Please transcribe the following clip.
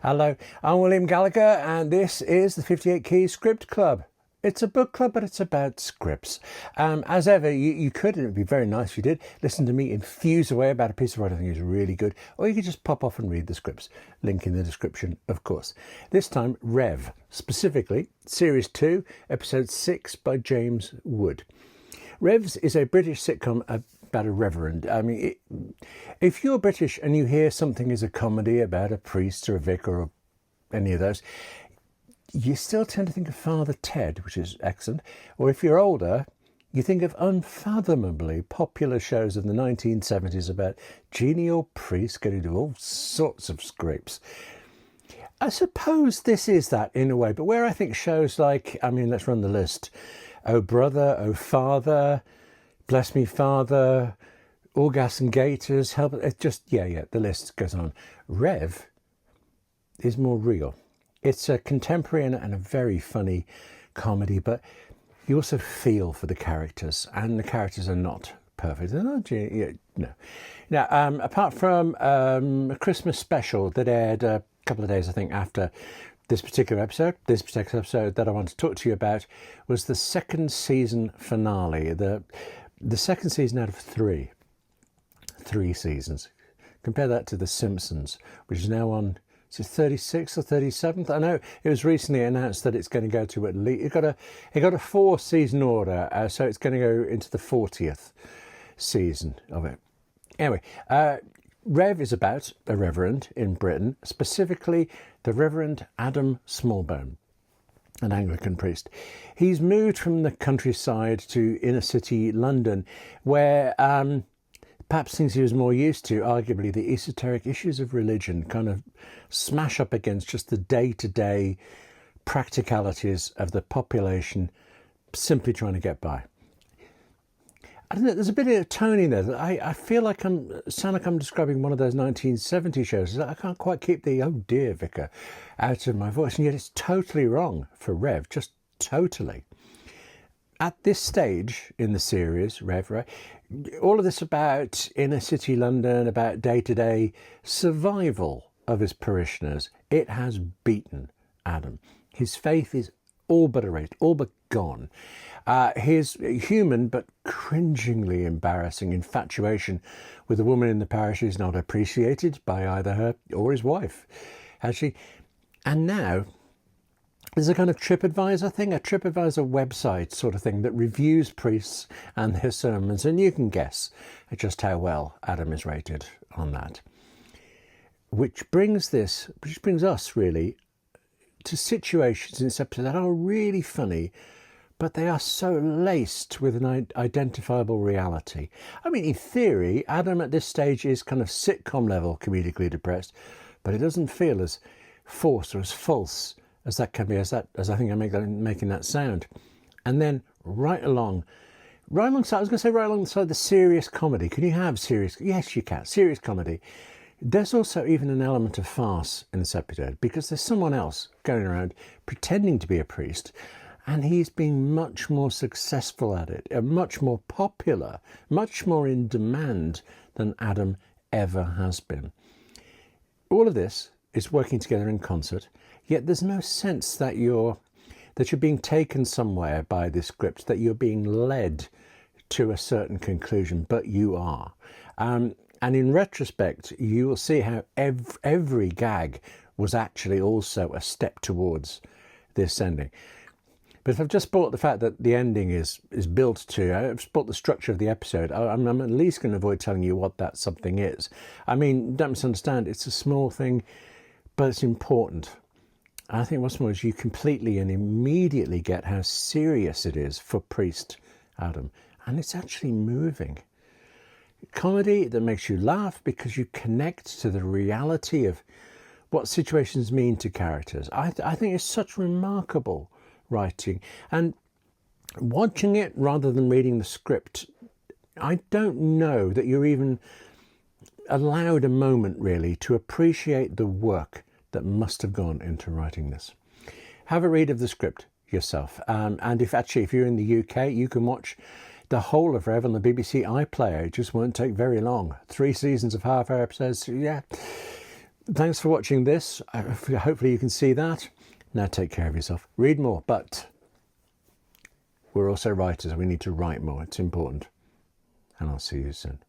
Hello, I'm William Gallagher, and this is the 58 Keys Script Club. It's a book club, but it's about scripts. As ever, you could, and it would be very nice if you did, listen to me infuse away about a piece of writing I think is really good, or you could just pop off and read the scripts. Link in the description, of course. This time, Rev, specifically Series 2, Episode 6 by James Wood. Revs is a British sitcom about a reverend. I mean, if you're British and you hear something is a comedy about a priest or a vicar or any of those, you still tend to think of Father Ted, which is excellent. Or if you're older, you think of unfathomably popular shows of the 1970s about genial priests getting to all sorts of scrapes. I suppose this is that in a way, but where I think shows like, let's run the list. Oh Brother, Oh Father, Bless Me Father, All Gas and Gators, Help, it just, the list goes on. Rev is more real. It's a contemporary and a very funny comedy, but you also feel for the characters, and the characters are not perfect. No. Now, apart from a Christmas special that aired a couple of days, I think, after this particular episode that I want to talk to you about was the second season finale, the second season out of three seasons. Compare that to The Simpsons, which is now on 36th or 37th. I know it was recently announced that it's going to go to at least it got a 4-season order, so it's going to go into the 40th season of it. Anyway, Rev is about a reverend in Britain, specifically the Reverend Adam Smallbone, an Anglican priest. He's moved from the countryside to inner city London, where perhaps things he was more used to, arguably the esoteric issues of religion, kind of smash up against just the day-to-day practicalities of the population simply trying to get by. I don't know, there's a bit of tone in there. I feel like sound like I'm describing one of those 1970 shows. I can't quite keep the "oh dear vicar" out of my voice, and yet it's totally wrong for Rev, just totally. At this stage in the series, Rev, right, all of this about inner city London, about day-to-day survival of his parishioners, it has beaten Adam. His faith is all but erased, all but gone. His human but cringingly embarrassing infatuation with a woman in the parish is not appreciated by either her or his wife, actually. And now there's a kind of TripAdvisor thing, a TripAdvisor website sort of thing that reviews priests and their sermons, and you can guess just how well Adam is rated on that. Which brings us really to situations in this episode that are really funny, but they are so laced with an identifiable reality. In theory, Adam at this stage is kind of sitcom level comedically depressed, but it doesn't feel as forced or as false as that can be, as I think I'm making that sound. And then right alongside the serious comedy. Can you have serious? Yes, you can. Serious comedy. There's also even an element of farce in this episode, because there's someone else going around pretending to be a priest, and he's been much more successful at it, much more popular, much more in demand than Adam ever has been. All of this is working together in concert, yet there's no sense that you're being taken somewhere by this script, that you're being led to a certain conclusion, but you are. And in retrospect, you will see how every gag was actually also a step towards this ending. But if I've just spoilt the fact that the ending is built to, I've spoilt the structure of the episode, I'm at least going to avoid telling you what that something is. Don't misunderstand, it's a small thing, but it's important. I think what's more is you completely and immediately get how serious it is for priest Adam. And it's actually moving. Comedy that makes you laugh because you connect to the reality of what situations mean to characters. I think it's such remarkable writing. And watching it rather than reading the script, I don't know that you're even allowed a moment really to appreciate the work that must have gone into writing this. Have a read of the script yourself. And if you're in the UK, you can watch the whole of Rev on the BBC iPlayer. It just won't take very long. 3 seasons of half-hour episodes. Yeah, Thanks for watching this. Hopefully you can see that. Now take care of yourself. Read more, but we're also writers. We need to write more. It's important. And I'll see you soon.